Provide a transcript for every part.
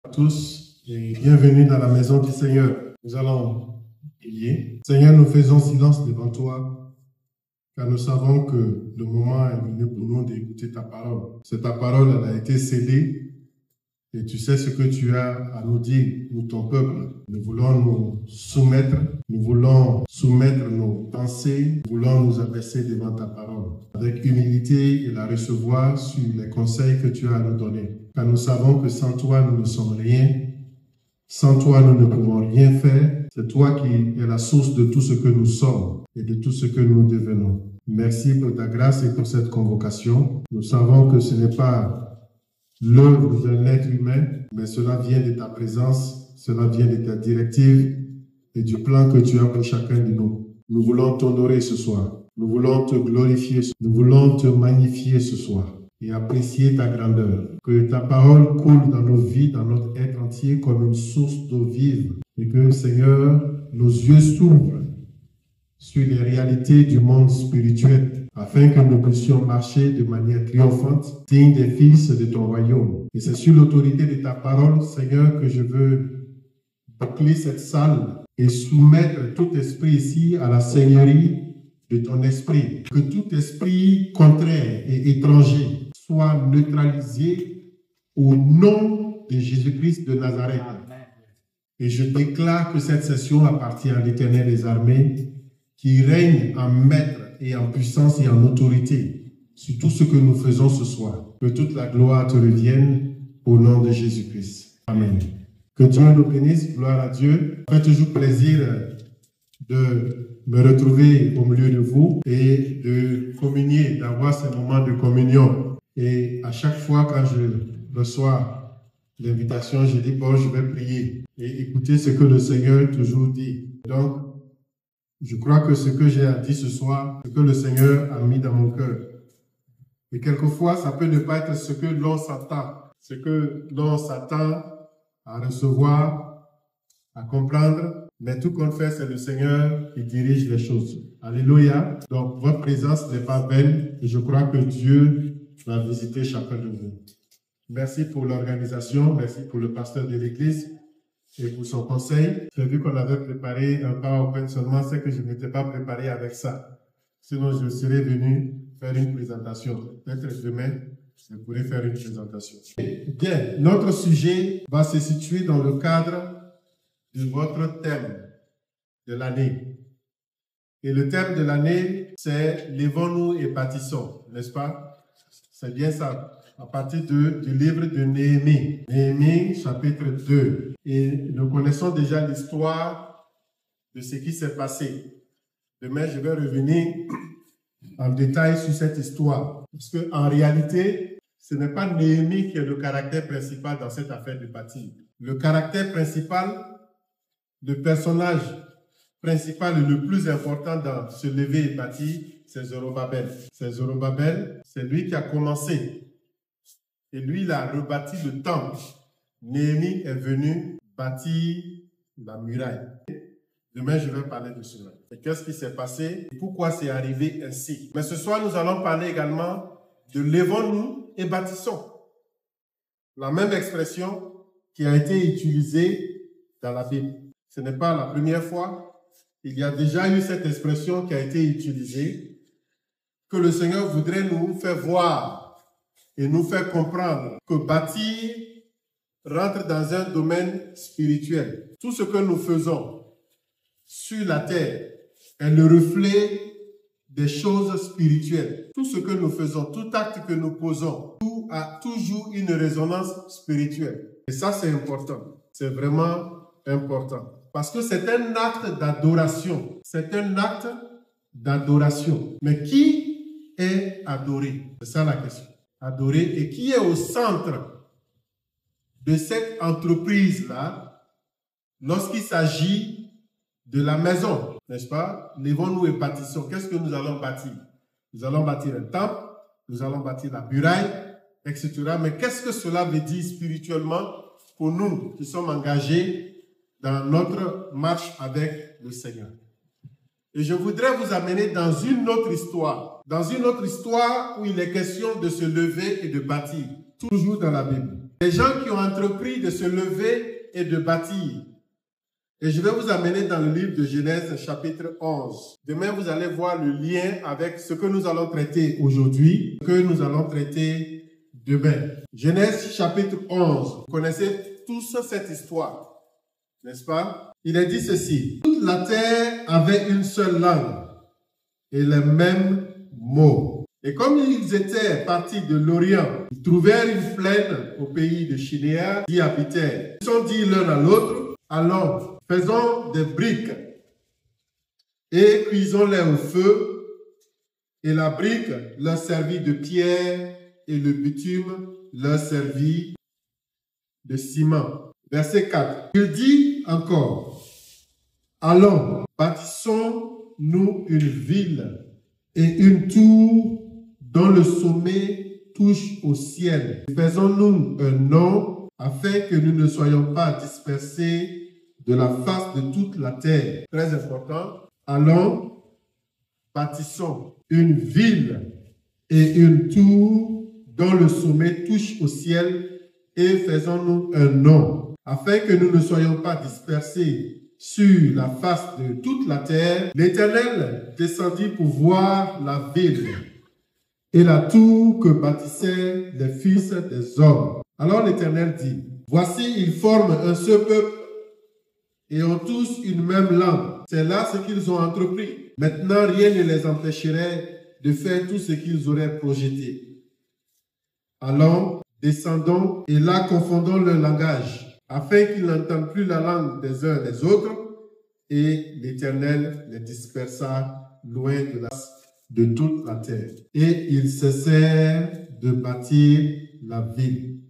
À tous et bienvenue dans la maison du Seigneur. Nous allons prier. Seigneur, nous faisons silence devant toi, car nous savons que le moment est venu pour nous d'écouter ta parole. Cette parole, elle a été scellée et tu sais ce que tu as à nous dire, nous, ton peuple. Nous voulons nous soumettre nos pensées, nous voulons nous abaisser devant ta parole, avec humilité et la recevoir sur les conseils que tu as à nous donner. Car nous savons que sans toi, nous ne sommes rien. Sans toi, nous ne pouvons rien faire. C'est toi qui es la source de tout ce que nous sommes et de tout ce que nous devenons. Merci pour ta grâce et pour cette convocation. Nous savons que ce n'est pas l'œuvre d'un être humain, mais cela vient de ta présence, cela vient de ta directive et du plan que tu as pour chacun de nous. Nous voulons t'honorer ce soir. Nous voulons te glorifier. Nous voulons te magnifier ce soir et apprécier ta grandeur. Que ta parole coule dans nos vies, dans notre être entier comme une source d'eau vive. Et que, Seigneur, nos yeux s'ouvrent sur les réalités du monde spirituel, afin que nous puissions marcher de manière triomphante, digne des fils de ton royaume. Et c'est sur l'autorité de ta parole, Seigneur, que je veux boucler cette salle et soumettre tout esprit ici à la seigneurie de ton esprit. Que tout esprit contraire et étranger soit neutralisé au nom de Jésus-Christ de Nazareth. Et je déclare que cette session appartient à l'Éternel des armées, qui règne en maître et en puissance et en autorité sur tout ce que nous faisons ce soir. Que toute la gloire te revienne au nom de Jésus-Christ. Amen. Que Dieu nous bénisse, gloire à Dieu. Ça fait toujours plaisir de me retrouver au milieu de vous et de communier, d'avoir ces moments de communion. Et à chaque fois quand je reçois l'invitation, je dis, bon, je vais prier et écouter ce que le Seigneur toujours dit. Donc, je crois que ce que j'ai à dire ce soir, ce que le Seigneur a mis dans mon cœur. Et quelquefois, ça peut ne pas être ce que l'on s'attend, ce que l'on s'attend à recevoir, à comprendre. Mais tout compte fait, c'est le Seigneur qui dirige les choses. Alléluia. Donc, votre présence n'est pas vaine et je crois que Dieu va visiter chacun de vous. Merci pour l'organisation, merci pour le pasteur de l'église et pour son conseil. J'ai vu qu'on avait préparé un PowerPoint seulement, c'est que je ne m'étais pas préparé avec ça. Sinon, je serais venu faire une présentation. Peut-être demain, je pourrais faire une présentation. Bien, notre sujet va se situer dans le cadre de votre thème de l'année. Et le thème de l'année, c'est « Lèvons-nous et bâtissons », n'est-ce pas? C'est bien ça. À partir du livre de Néhémie. Néhémie, chapitre 2. Et nous connaissons déjà l'histoire de ce qui s'est passé. Demain, je vais revenir en détail sur cette histoire. Parce qu'en réalité, ce n'est pas Néhémie qui est le caractère principal dans cette affaire de bâtir. Le caractère principal, le personnage principal et le plus important dans se lever et bâtir, c'est Zorobabel. C'est Zorobabel, c'est lui qui a commencé. Et lui, il a rebâti le temple. Néhémie est venu bâtir la muraille. Demain, je vais parler de cela. Et qu'est-ce qui s'est passé? Pourquoi c'est arrivé ainsi? Mais ce soir, nous allons parler également de lèvons-nous et bâtissons. La même expression qui a été utilisée dans la Bible. Ce n'est pas la première fois. Il y a déjà eu cette expression qui a été utilisée, que le Seigneur voudrait nous faire voir et nous faire comprendre que bâtir rentre dans un domaine spirituel. Tout ce que nous faisons sur la terre est le reflet des choses spirituelles. Tout ce que nous faisons, tout acte que nous posons, tout a toujours une résonance spirituelle. Et ça, c'est important. C'est vraiment important. Parce que c'est un acte d'adoration. C'est un acte d'adoration. Mais qui est adoré? C'est ça la question. Adoré, et qui est au centre de cette entreprise-là lorsqu'il s'agit de la maison, n'est-ce pas? Lèvons-nous et bâtissons. Qu'est-ce que nous allons bâtir? Nous allons bâtir un temple, nous allons bâtir la muraille, etc. Mais qu'est-ce que cela veut dire spirituellement pour nous qui sommes engagés dans notre marche avec le Seigneur? Et je voudrais vous amener dans une autre histoire. Dans une autre histoire où il est question de se lever et de bâtir. Toujours dans la Bible. des gens qui ont entrepris de se lever et de bâtir. Et je vais vous amener dans le livre de Genèse, chapitre 11. Demain, vous allez voir le lien avec ce que nous allons traiter aujourd'hui, que nous allons traiter demain. Genèse, chapitre 11. Vous connaissez tous cette histoire, n'est-ce pas? Il est dit ceci. Toute la terre avait une seule langue et les mêmes mots. Et comme ils étaient partis de l'Orient, ils trouvèrent une plaine au pays de Chinéa, qui y habitaient. Ils se sont dit l'un à l'autre, allons, faisons des briques et cuisons-les au feu. Et la brique leur servit de pierre et le bitume leur servit de ciment. Verset 4. Il dit encore, allons, bâtissons-nous une ville et une tour dont le sommet touche au ciel. Faisons-nous un nom afin que nous ne soyons pas dispersés de la face de toute la terre. Très important. Allons, bâtissons une ville et une tour dont le sommet touche au ciel et faisons-nous un nom afin que nous ne soyons pas dispersés sur la face de toute la terre. L'Éternel descendit pour voir la ville et la tour que bâtissaient les fils des hommes. Alors l'Éternel dit, voici, ils forment un seul peuple et ont tous une même langue. C'est là ce qu'ils ont entrepris. Maintenant, rien ne les empêcherait de faire tout ce qu'ils auraient projeté. Allons, descendons et là confondons leur langage, afin qu'ils n'entendent plus la langue des uns des autres. Et l'Éternel les dispersa loin de toute la terre. Et ils cessèrent de bâtir la ville.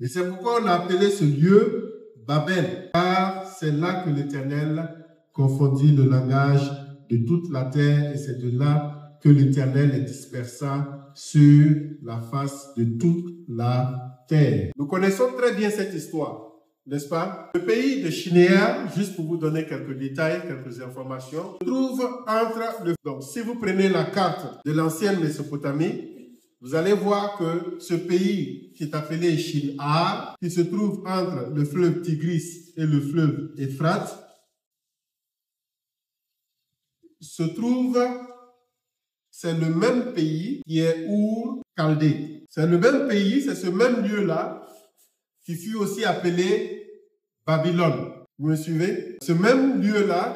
Et c'est pourquoi on a appelé ce lieu Babel, car c'est là que l'Éternel confondit le langage de toute la terre, et c'est de là que l'Éternel les dispersa sur la face de toute la terre. Nous connaissons très bien cette histoire, n'est-ce pas? Le pays de Chinéa, juste pour vous donner quelques détails, quelques informations, se trouve entre le... Donc, si vous prenez la carte de l'ancienne Mésopotamie, vous allez voir que ce pays qui est appelé Shinar, qui se trouve entre le fleuve Tigris et le fleuve Euphrate, se trouve, c'est le même pays qui est Ur-Chaldée. C'est le même pays, c'est ce même lieu-là qui fut aussi appelé Babylone. Vous me suivez? Ce même lieu-là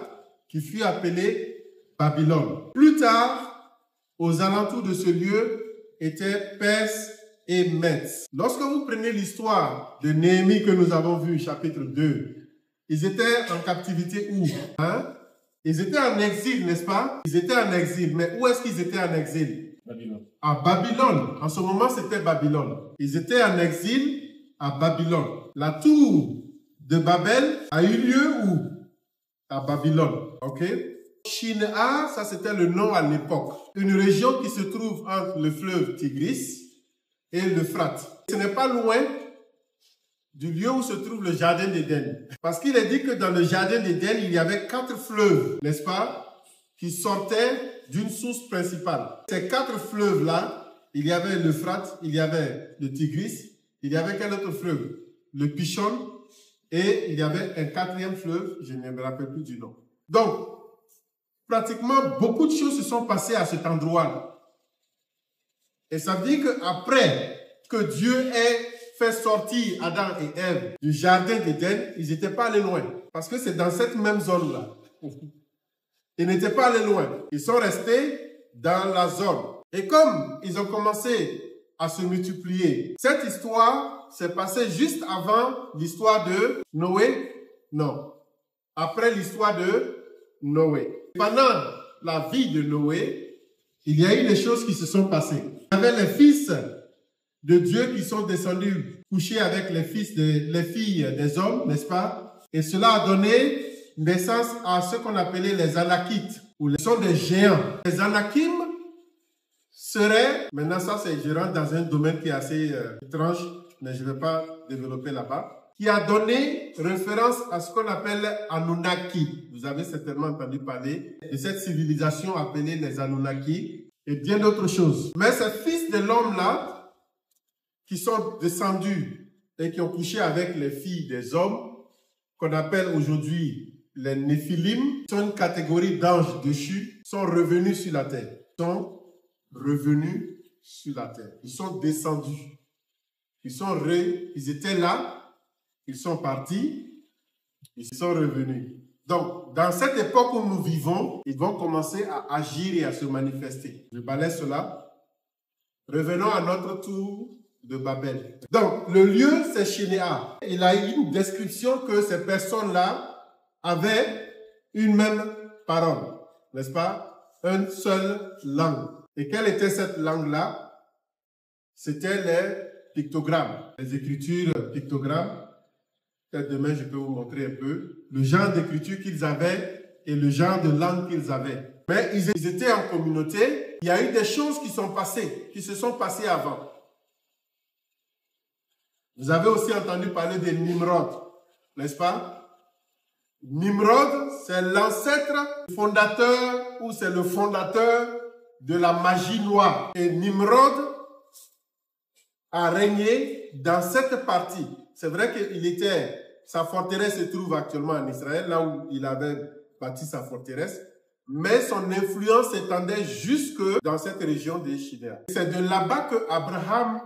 qui fut appelé Babylone. Plus tard, aux alentours de ce lieu, étaient Perse et Mèdes. Lorsque vous prenez l'histoire de Néhémie que nous avons vu, chapitre 2, ils étaient en captivité où? Ils étaient en exil, n'est-ce pas? Ils étaient en exil. Mais où est-ce qu'ils étaient en exil? Babylone. À Babylone. En ce moment, c'était Babylone. Ils étaient en exil à Babylone. La tour de Babel a eu lieu où? À Babylone. Ok? Shinar, ça c'était le nom à l'époque. Une région qui se trouve entre le fleuve Tigris et l'Euphrate. Ce n'est pas loin du lieu où se trouve le jardin d'Éden. Parce qu'il est dit que dans le jardin d'Éden, il y avait 4 fleuves, n'est-ce pas, qui sortaient d'une source principale. Ces 4 fleuves-là, il y avait l'Euphrate, il y avait le Tigris, il y avait quel autre fleuve? Le Pishon, et il y avait un 4e fleuve, je ne me rappelle plus du nom. Donc, pratiquement, beaucoup de choses se sont passées à cet endroit-là. Et ça veut dire qu'après que Dieu ait fait sortir Adam et Ève du jardin d'Éden, ils n'étaient pas allés loin. Parce que c'est dans cette même zone-là. Ils n'étaient pas allés loin. Ils sont restés dans la zone. Et comme ils ont commencé à se multiplier, cette histoire s'est passée juste avant l'histoire de Noé. Non. Après l'histoire de Noé. Pendant la vie de Noé, il y a eu des choses qui se sont passées. Il y avait les fils de Dieu qui sont descendus coucher avec les filles des hommes, n'est-ce pas? Et cela a donné naissance à ce qu'on appelait les Anakites, ou les sont des géants. Les Anakim seraient, maintenant ça c'est, je rentre dans un domaine qui est assez étrange, mais je ne vais pas développer là-bas, qui a donné référence à ce qu'on appelle Anunnaki. Vous avez certainement entendu parler de cette civilisation appelée les Anunnaki et bien d'autres choses. Mais ces fils de l'homme-là, qui sont descendus et qui ont couché avec les filles des hommes, qu'on appelle aujourd'hui les Néphilim, sont une catégorie d'anges déchus, sont revenus sur la terre. Sont revenus sur la terre. Ils sont descendus. Ils étaient là, ils sont partis, ils sont revenus. Donc, dans cette époque où nous vivons, ils vont commencer à agir et à se manifester. Je balaie cela. Revenons à notre tour de Babel. Donc, le lieu, c'est Shinéa. Il a eu une description que ces personnes-là avaient une même parole, n'est-ce pas? Une seule langue. Et quelle était cette langue-là? C'était les pictogrammes, les écritures pictogrammes. Peut-être demain, je peux vous montrer un peu le genre d'écriture qu'ils avaient et le genre de langue qu'ils avaient. Mais ils étaient en communauté. Il y a eu des choses qui se sont passées avant. Vous avez aussi entendu parler de Nimrod, n'est-ce pas? Nimrod, c'est l'ancêtre fondateur ou c'est le fondateur de la magie noire. Et Nimrod a régné dans cette partie. C'est vrai que sa forteresse se trouve actuellement en Israël, là où il avait bâti sa forteresse, mais son influence s'étendait jusque dans cette région de Shinéa. C'est de là-bas que Abraham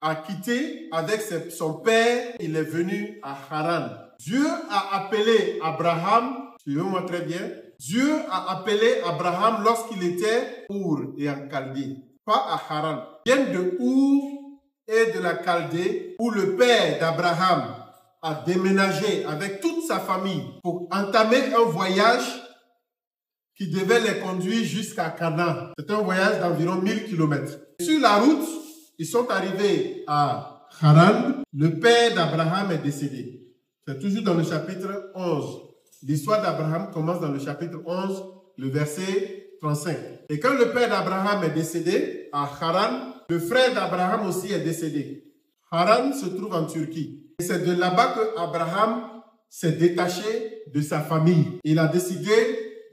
a quitté avec son père, il est venu à Haran. Dieu a appelé Abraham, suivez-moi très bien, Dieu a appelé Abraham lorsqu'il était Our et en Chaldée, pas à Haran. Il vient de Our et de la Chaldée, où le père d'Abraham a déménagé avec toute sa famille pour entamer un voyage qui devait les conduire jusqu'à Canaan. C'est un voyage d'environ 1000 km. Sur la route, ils sont arrivés à Haran. Le père d'Abraham est décédé. C'est toujours dans le chapitre 11. L'histoire d'Abraham commence dans le chapitre 11, le verset 35. Et quand le père d'Abraham est décédé à Haran, le frère d'Abraham aussi est décédé. Haran se trouve en Turquie. Et c'est de là-bas que Abraham s'est détaché de sa famille. Il a décidé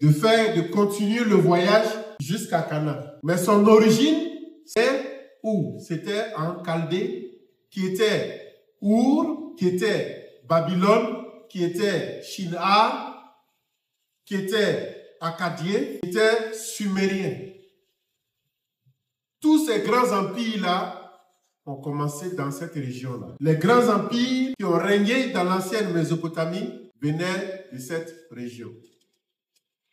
de continuer le voyage jusqu'à Canaan. Mais son origine, c'est où? C'était en Chaldée, qui était Our, qui était Babylone, qui était Shinar, qui était Akkadien, qui était Sumérien. Tous ces grands empires-là ont commencé dans cette région-là. Les grands empires qui ont régné dans l'ancienne Mésopotamie venaient de cette région.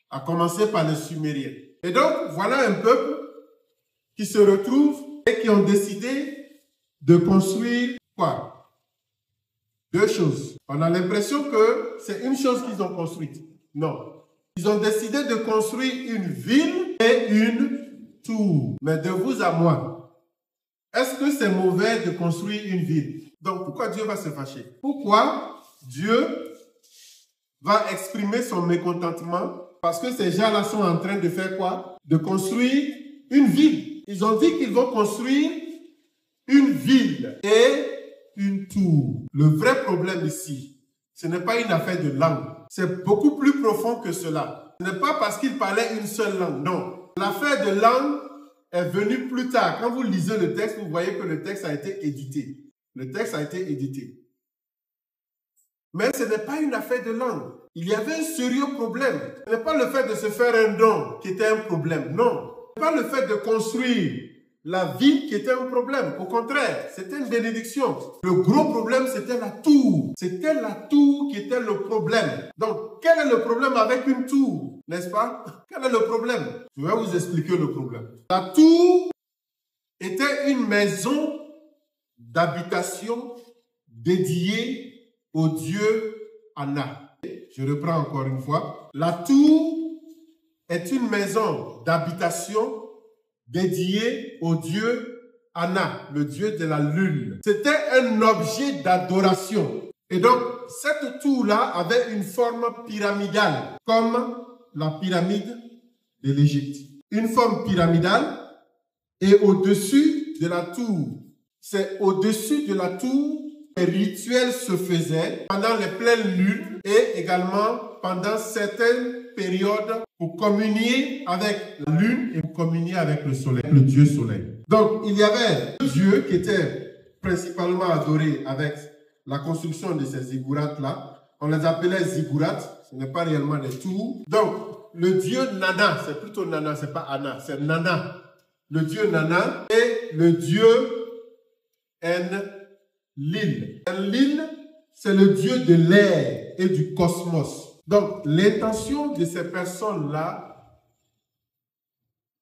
À commencer par les Sumériens. Et donc, voilà un peuple qui se retrouve et qui ont décidé de construire quoi? Deux choses. On a l'impression que c'est une chose qu'ils ont construite. Non. Ils ont décidé de construire une ville et une tour. Mais de vous à moi, est-ce que c'est mauvais de construire une ville? Donc, pourquoi Dieu va se fâcher? Pourquoi Dieu va exprimer son mécontentement? Parce que ces gens-là sont en train de faire quoi? De construire une ville. Ils ont dit qu'ils vont construire une ville et une tour. Le vrai problème ici, ce n'est pas une affaire de langue. C'est beaucoup plus profond que cela. Ce n'est pas parce qu'ils parlaient une seule langue, non. L'affaire de langue est venue plus tard. Quand vous lisez le texte, vous voyez que le texte a été édité. Le texte a été édité. Mais ce n'est pas une affaire de langue. Il y avait un sérieux problème. Ce n'est pas le fait de se faire un don qui était un problème, non. Ce n'est pas le fait de construire la ville qui était un problème. Au contraire, c'était une bénédiction. Le gros problème, c'était la tour. C'était la tour qui était le problème. Donc, quel est le problème avec une tour? N'est-ce pas? Quel est le problème? Je vais vous expliquer le problème. La tour était une maison d'habitation dédiée au dieu Anna. Je reprends encore une fois. La tour est une maison d'habitation dédié au dieu Anna, le dieu de la lune. C'était un objet d'adoration. Et donc, cette tour-là avait une forme pyramidale, comme la pyramide de l'Égypte. Une forme pyramidale, et au-dessus de la tour, c'est au-dessus de la tour que les rituels se faisaient pendant les pleines lunes et également pendant certaines périodes pour communier avec la lune et pour communier avec le soleil, le dieu soleil. Donc, il y avait un dieu qui était principalement adorés avec la construction de ces ziggourats-là. On les appelait ziggourats, ce n'est pas réellement des tours. Donc, le dieu Nana, c'est plutôt Nana, c'est pas Anna, c'est Nana. Le dieu Nana et le dieu Enlil. Enlil, c'est le dieu de l'air et du cosmos. Donc, l'intention de ces personnes-là,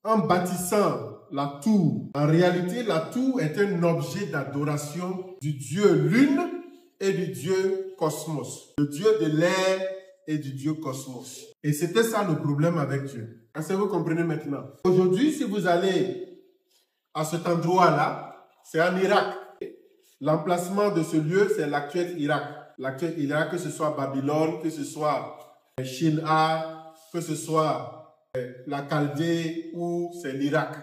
en bâtissant la tour, en réalité, la tour est un objet d'adoration du dieu Lune et du dieu Cosmos. Le dieu de l'air et du dieu Cosmos. Et c'était ça le problème avec Dieu. Est-ce que vous comprenez maintenant? Aujourd'hui, si vous allez à cet endroit-là, c'est en Irak. L'emplacement de ce lieu, c'est l'actuel Irak. L'actuel Irak, que ce soit Babylone, que ce soit Shin'a, que ce soit la Chaldée ou c'est l'Irak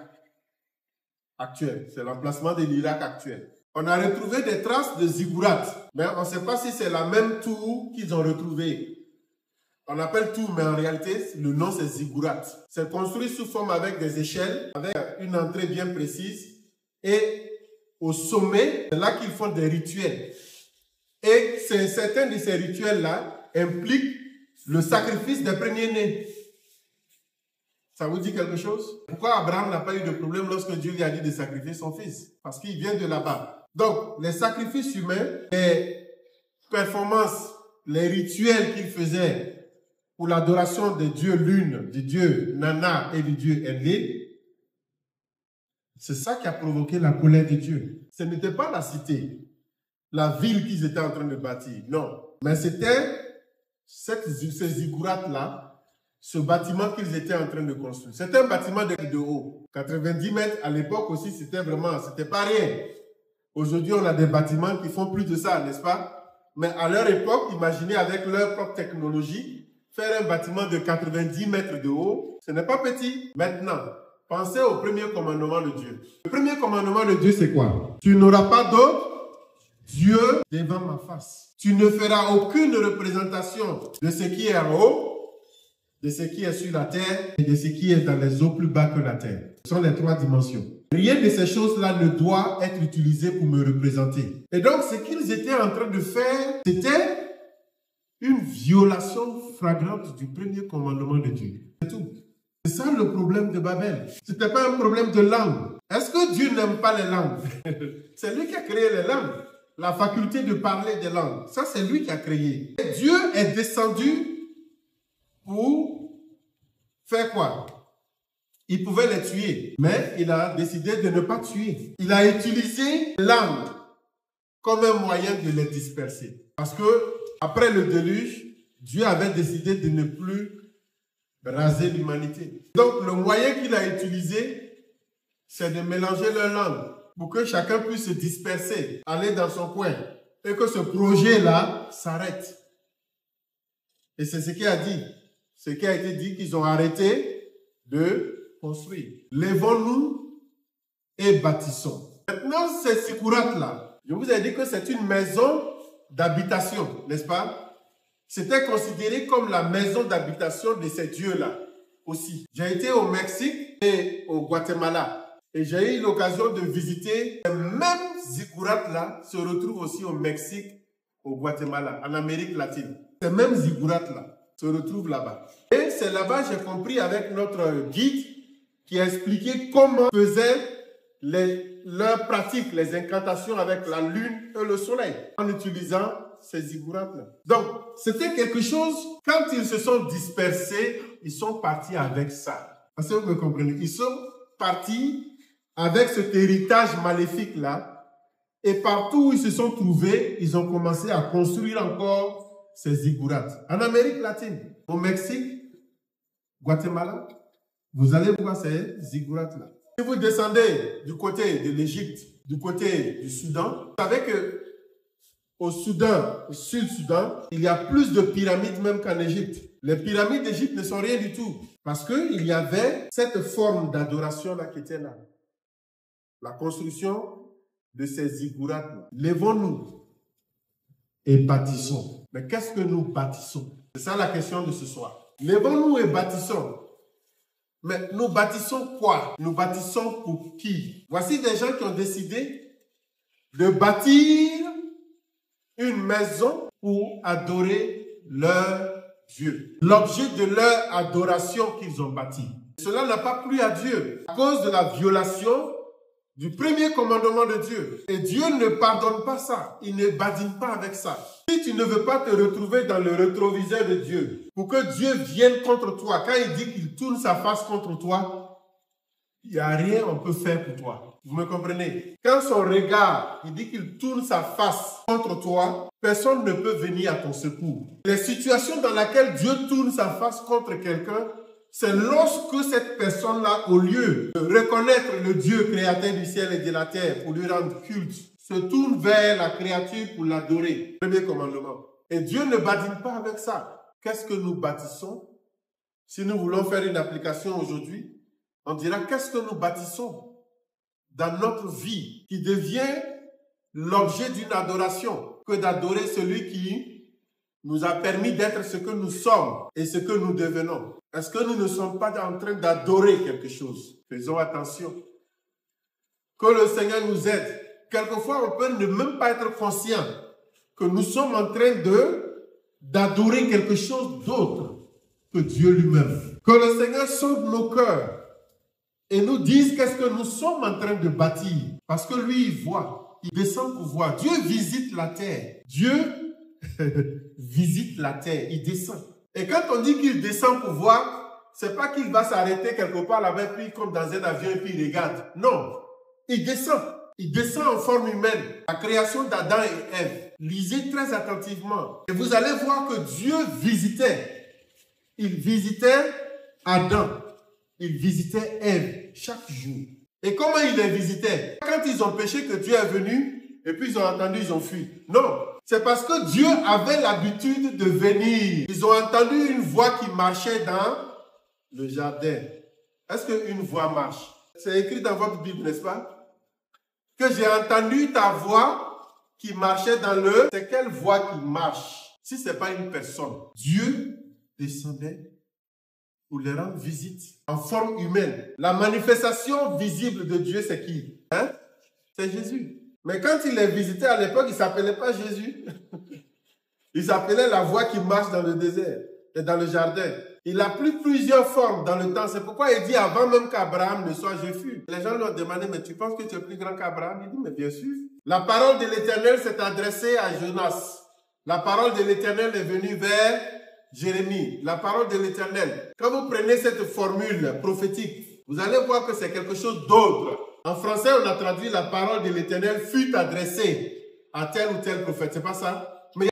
actuel. C'est l'emplacement de l'Irak actuel. On a retrouvé des traces de ziggourats, mais on ne sait pas si c'est la même tour qu'ils ont retrouvée. On appelle tour, mais en réalité, le nom c'est ziggourats. C'est construit sous forme avec des échelles, avec une entrée bien précise. Et au sommet, c'est là qu'ils font des rituels. Et certains de ces rituels-là impliquent le sacrifice des premiers-nés. Ça vous dit quelque chose? Pourquoi Abraham n'a pas eu de problème lorsque Dieu lui a dit de sacrifier son fils? Parce qu'il vient de là-bas. Donc, les sacrifices humains, les performances, les rituels qu'il faisait pour l'adoration des dieux Lune, du dieu Nana et du dieu Enlil, c'est ça qui a provoqué la colère de Dieu. Ce n'était pas la cité, la ville qu'ils étaient en train de bâtir, non. Mais c'était ces ziggourats-là, ce bâtiment qu'ils étaient en train de construire. C'était un bâtiment de haut. 90 mètres, à l'époque aussi, c'était pas rien. Aujourd'hui, on a des bâtiments qui font plus de ça, n'est-ce pas? Mais à leur époque, imaginez avec leur propre technologie, faire un bâtiment de 90 mètres de haut, ce n'est pas petit. Maintenant, pensez au premier commandement de Dieu. Le premier commandement de Dieu, c'est quoi? Tu n'auras pas d'autre Dieu devant ma face. Tu ne feras aucune représentation de ce qui est en haut, de ce qui est sur la terre et de ce qui est dans les eaux plus bas que la terre. Ce sont les trois dimensions. Rien de ces choses-là ne doit être utilisé pour me représenter. Et donc, ce qu'ils étaient en train de faire, c'était une violation flagrante du premier commandement de Dieu. C'est tout. C'est ça le problème de Babel. Ce n'était pas un problème de langue. Est-ce que Dieu n'aime pas les langues? C'est lui qui a créé les langues. La faculté de parler des langues. Ça, c'est lui qui a créé. Et Dieu est descendu pour faire quoi? Il pouvait les tuer, mais il a décidé de ne pas tuer. Il a utilisé langue comme un moyen de les disperser. Parce que après le déluge, Dieu avait décidé de ne plus raser l'humanité. Donc le moyen qu'il a utilisé, c'est de mélanger leurs langues pour que chacun puisse se disperser, aller dans son coin, et que ce projet-là s'arrête. Et c'est ce qu'il a dit. Ce qui a été dit qu'ils ont arrêté de construire. Lèvons-nous et bâtissons. Maintenant, ces ziggourats-là, je vous ai dit que c'est une maison d'habitation, n'est-ce pas? C'était considéré comme la maison d'habitation de ces dieux-là aussi. J'ai été au Mexique et au Guatemala. Et j'ai eu l'occasion de visiter les mêmes ziggourats-là se retrouvent aussi au Mexique, au Guatemala, en Amérique latine. Ces mêmes ziggourats-là se retrouvent là-bas. Et c'est là-bas j'ai compris avec notre guide qui a expliqué comment faisaient leurs pratiques, les incantations avec la lune et le soleil, en utilisant ces ziggourats-là. Donc, c'était quelque chose, quand ils se sont dispersés, ils sont partis avec ça. Est-ce que vous me comprenez? Ils sont partis avec cet héritage maléfique-là, et partout où ils se sont trouvés, ils ont commencé à construire encore ces ziggourats. En Amérique latine, au Mexique, Guatemala, vous allez voir ces ziggourats-là. Si vous descendez du côté de l'Égypte, du côté du Soudan, vous savez que au Soudan, au Sud-Soudan, il y a plus de pyramides même qu'en Égypte. Les pyramides d'Égypte ne sont rien du tout. Parce qu'il y avait cette forme d'adoration-là qui était là. La construction de ces ziggourats-là. Lèvons-nous et bâtissons. Mais qu'est-ce que nous bâtissons? C'est ça la question de ce soir. Lèvons-nous et bâtissons. Mais nous bâtissons quoi? Nous bâtissons pour qui? Voici des gens qui ont décidé de bâtir une maison pour adorer leur Dieu. L'objet de leur adoration qu'ils ont bâti. Cela n'a pas plu à Dieu à cause de la violation du premier commandement de Dieu. Et Dieu ne pardonne pas ça. Il ne badine pas avec ça. Si tu ne veux pas te retrouver dans le rétroviseur de Dieu, pour que Dieu vienne contre toi, quand il dit qu'il tourne sa face contre toi, il n'y a rien qu'on peut faire pour toi. Vous me comprenez? Quand son regard, il dit qu'il tourne sa face contre toi, personne ne peut venir à ton secours. Les situations dans lesquelles Dieu tourne sa face contre quelqu'un, c'est lorsque cette personne-là, au lieu de reconnaître le Dieu créateur du ciel et de la terre pour lui rendre culte, se tourne vers la créature pour l'adorer. Premier commandement. Et Dieu ne badine pas avec ça. Qu'est-ce que nous bâtissons? Si nous voulons faire une application aujourd'hui, on dira qu'est-ce que nous bâtissons dans notre vie qui devient l'objet d'une adoration que d'adorer celui qui nous a permis d'être ce que nous sommes et ce que nous devenons. Est-ce que nous ne sommes pas en train d'adorer quelque chose? Faisons attention. Que le Seigneur nous aide. Quelquefois, on peut ne même pas être conscient que nous sommes en train d'adorer quelque chose d'autre que Dieu lui-même. Que le Seigneur sauve nos cœurs et nous dise qu'est-ce que nous sommes en train de bâtir. Parce que lui, il voit, il descend pour voir. Dieu visite la terre. Dieu visite la terre, il descend. Et quand on dit qu'il descend pour voir, c'est pas qu'il va s'arrêter quelque part là-bas, puis comme dans un avion, et puis il regarde. Non, il descend. Il descend en forme humaine. La création d'Adam et Ève. Lisez très attentivement. Et vous allez voir que Dieu visitait. Il visitait Adam. Il visitait Ève chaque jour. Et comment il les visitait? Quand ils ont péché, que Dieu est venu, et puis ils ont entendu, ils ont fui. Non. C'est parce que Dieu avait l'habitude de venir. Ils ont entendu une voix qui marchait dans le jardin. Est-ce qu'une voix marche? C'est écrit dans votre Bible, n'est-ce pas? Que j'ai entendu ta voix qui marchait dans le... C'est quelle voix qui marche? Si ce n'est pas une personne. Dieu descendait pour les rendre visite en forme humaine. La manifestation visible de Dieu, c'est qui? Hein? C'est Jésus. Mais quand il les visitait à l'époque, il ne s'appelait pas Jésus. Il s'appelait la voix qui marche dans le désert et dans le jardin. Il a pris plusieurs formes dans le temps. C'est pourquoi il dit avant même qu'Abraham ne soit, je fus. Les gens lui ont demandé, mais tu penses que tu es plus grand qu'Abraham? Il dit, mais bien sûr. La parole de l'Éternel s'est adressée à Jonas. La parole de l'Éternel est venue vers Jérémie. La parole de l'Éternel. Quand vous prenez cette formule prophétique, vous allez voir que c'est quelque chose d'autre. En français, on a traduit la parole de l'Éternel fut adressée à tel ou tel prophète. C'est pas ça? Mais il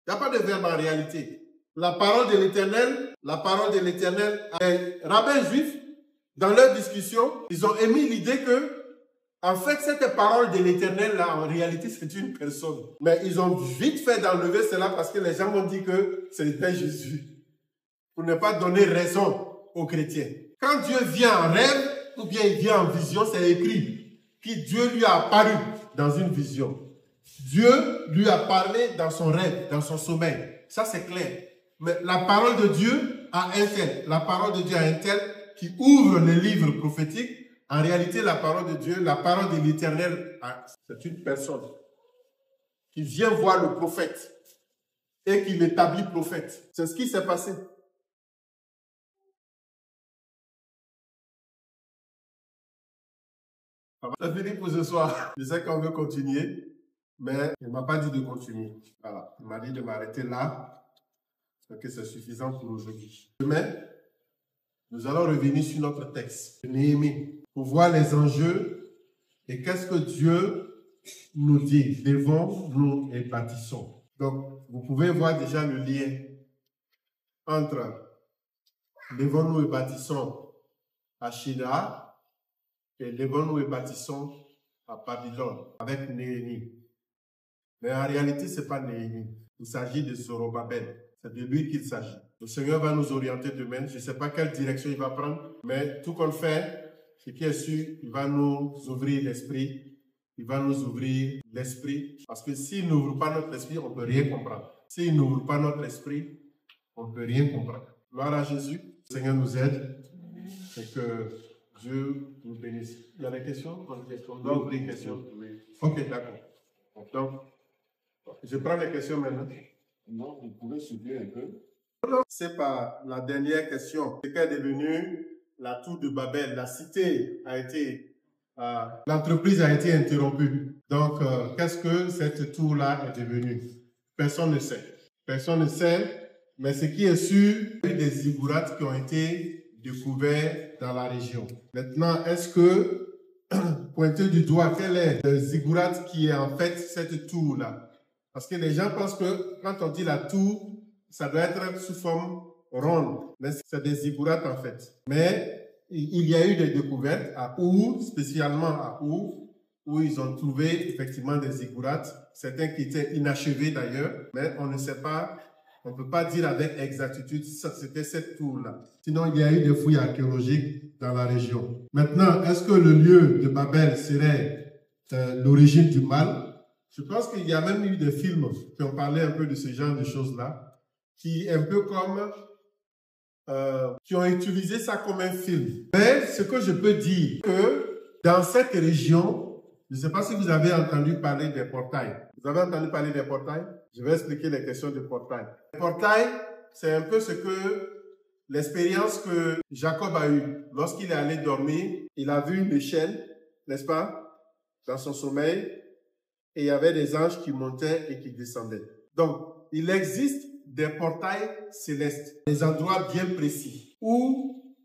n'y a pas de verbe en réalité. La parole de l'Éternel, les rabbins juifs, dans leur discussion, ils ont émis l'idée que, en fait, cette parole de l'Éternel, là, en réalité, c'est une personne. Mais ils ont vite fait d'enlever cela parce que les gens ont dit que c'était Jésus. Pour ne pas donner raison aux chrétiens. Quand Dieu vient en rêve, ou bien il vient en vision, c'est écrit que Dieu lui a apparu dans une vision. Dieu lui a parlé dans son rêve, dans son sommeil. Ça, c'est clair. Mais la parole de Dieu a un tel. La parole de Dieu a un tel qui ouvre les livres prophétiques. En réalité, la parole de Dieu, la parole de l'Éternel, c'est une personne qui vient voir le prophète et qui l'établit prophète. C'est ce qui s'est passé. C'est fini pour ce soir. Je sais qu'on veut continuer, mais il ne m'a pas dit de continuer. Voilà. Il m'a dit de m'arrêter là. Que c'est suffisant pour aujourd'hui. Demain, nous allons revenir sur notre texte, Néhémie, pour voir les enjeux et qu'est-ce que Dieu nous dit. Lèvons-nous et bâtissons. Donc, vous pouvez voir déjà le lien entre lèvons-nous et bâtissons à Shila et lèvons-nous et bâtissons à Babylone avec Néhémie. Mais en réalité, ce n'est pas Néhémie. Il s'agit de Zorobabel. C'est de lui qu'il s'agit. Le Seigneur va nous orienter demain. Je ne sais pas quelle direction il va prendre, mais tout qu'on fait, ce qui est sûr, il va nous ouvrir l'esprit. Il va nous ouvrir l'esprit. Parce que s'il n'ouvre pas notre esprit, on ne peut rien comprendre. S'il n'ouvre pas notre esprit, on ne peut rien comprendre. Gloire à Jésus. Le Seigneur nous aide et que Dieu vous bénisse. Il y a des questions? On doit ouvrir des questions. Ok, d'accord. Donc, je prends les questions maintenant. Non, vous pouvez suivre un peu. C'est pas la dernière question. Ce qu'est devenu la tour de Babel. La cité a été, l'entreprise a été interrompue. Donc, qu'est-ce que cette tour-là est devenue? Personne ne sait. Personne ne sait, mais ce qui est sûr, il y a eu des ziggourats qui ont été découverts dans la région. Maintenant, est-ce que, pointer du doigt, quel est le ziggurat qui est en fait cette tour-là? Parce que les gens pensent que quand on dit la tour, ça doit être sous forme ronde, mais c'est des ziggourats en fait. Mais il y a eu des découvertes à Our, spécialement à Our, où ils ont trouvé effectivement des ziggourats, certains qui étaient inachevés d'ailleurs, mais on ne sait pas, on ne peut pas dire avec exactitude si c'était cette tour-là. Sinon, il y a eu des fouilles archéologiques dans la région. Maintenant, est-ce que le lieu de Babel serait l'origine du mal? Je pense qu'il y a même eu des films qui ont parlé un peu de ce genre de choses-là, qui est un peu comme, qui ont utilisé ça comme un film. Mais ce que je peux dire, que dans cette région, je ne sais pas si vous avez entendu parler des portails. Vous avez entendu parler des portails? Je vais expliquer les questions de portails. Les portails, c'est un peu ce que, l'expérience que Jacob a eue. Lorsqu'il est allé dormir, il a vu une échelle, n'est-ce pas, dans son sommeil, et il y avait des anges qui montaient et qui descendaient. Donc, il existe des portails célestes, des endroits bien précis, où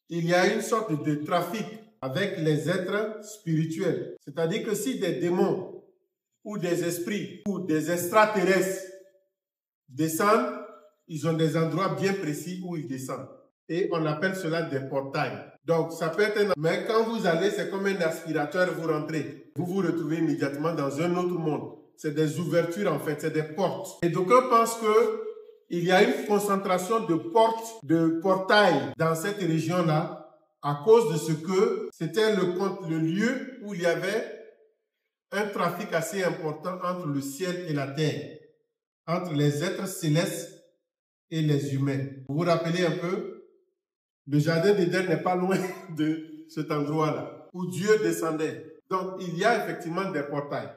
il y a une sorte de trafic avec les êtres spirituels. C'est-à-dire que si des démons ou des esprits ou des extraterrestres descendent, ils ont des endroits bien précis où ils descendent. Et on appelle cela des portails. Donc, ça peut être... Mais quand vous allez, c'est comme un aspirateur, vous rentrez. Vous vous retrouvez immédiatement dans un autre monde. C'est des ouvertures en fait, c'est des portes. Et d'aucuns pensent que il y a une concentration de portes, de portails dans cette région-là à cause de ce que c'était le lieu où il y avait un trafic assez important entre le ciel et la terre, entre les êtres célestes et les humains. Vous vous rappelez un peu? Le jardin d'Éden n'est pas loin de cet endroit-là où Dieu descendait. Donc, il y a effectivement des portails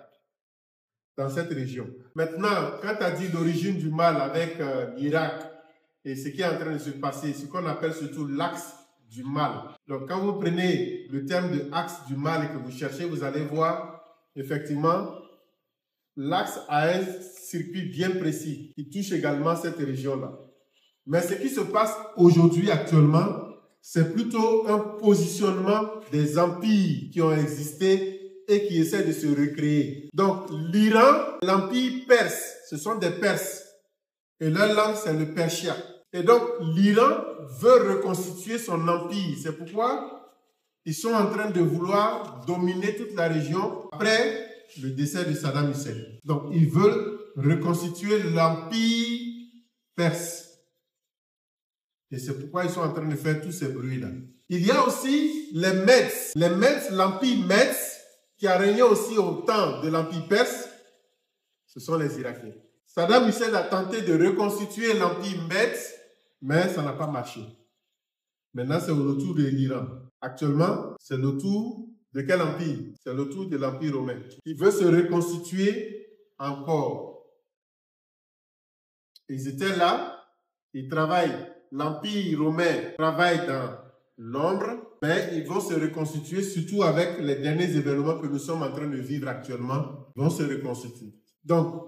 dans cette région. Maintenant, quand tu as dit l'origine du mal avec l'Irak et ce qui est en train de se passer, ce qu'on appelle surtout l'axe du mal. Donc, quand vous prenez le terme de axe du mal et que vous cherchez, vous allez voir effectivement l'axe a un circuit bien précis qui touche également cette région-là. Mais ce qui se passe aujourd'hui actuellement, c'est plutôt un positionnement des empires qui ont existé et qui essaient de se recréer. Donc, l'Iran, l'empire perse, ce sont des Perses. Et leur langue, c'est le persia. Et donc, l'Iran veut reconstituer son empire. C'est pourquoi ils sont en train de vouloir dominer toute la région après le décès de Saddam Hussein. Donc, ils veulent reconstituer l'empire perse. Et c'est pourquoi ils sont en train de faire tous ces bruits-là. Il y a aussi les Mèdes. Les Mèdes, l'empire Mèdes, qui a régné aussi au temps de l'empire perse, ce sont les Irakiens. Saddam Hussein a tenté de reconstituer l'empire Mèdes, mais ça n'a pas marché. Maintenant, c'est au retour de l'Iran. Actuellement, c'est le tour de quel empire? C'est le tour de l'empire romain. Il veut se reconstituer encore. Ils étaient là, ils travaillent. L'empire romain travaille dans l'ombre, mais ils vont se reconstituer, surtout avec les derniers événements que nous sommes en train de vivre actuellement, vont se reconstituer. Donc,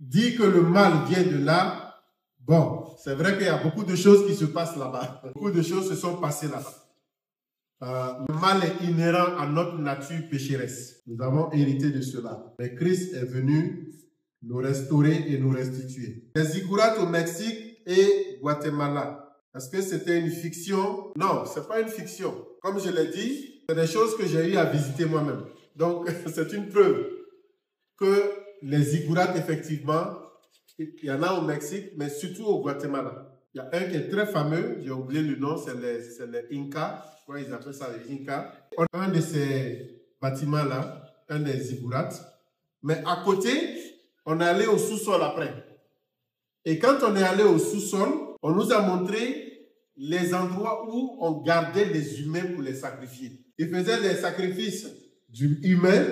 dire que le mal vient de là, bon, c'est vrai qu'il y a beaucoup de choses qui se passent là-bas. Beaucoup de choses se sont passées là-bas. Le mal est inhérent à notre nature pécheresse. Nous avons hérité de cela. Mais Christ est venu nous restaurer et nous restituer. Les ziggourats au Mexique et Guatemala. Est-ce que c'était une fiction? Non, c'est pas une fiction. Comme je l'ai dit, c'est des choses que j'ai eu à visiter moi-même. Donc, c'est une preuve que les ziggourats, effectivement, il y en a au Mexique, mais surtout au Guatemala. Il y a un qui est très fameux, j'ai oublié le nom, c'est les Incas. Quoi ils appellent ça, les Incas. On a un de ces bâtiments-là, un des ziggourats. Mais à côté, on est allé au sous-sol après. Et quand on est allé au sous-sol, on nous a montré les endroits où on gardait les humains pour les sacrifier. Ils faisaient les sacrifices humains.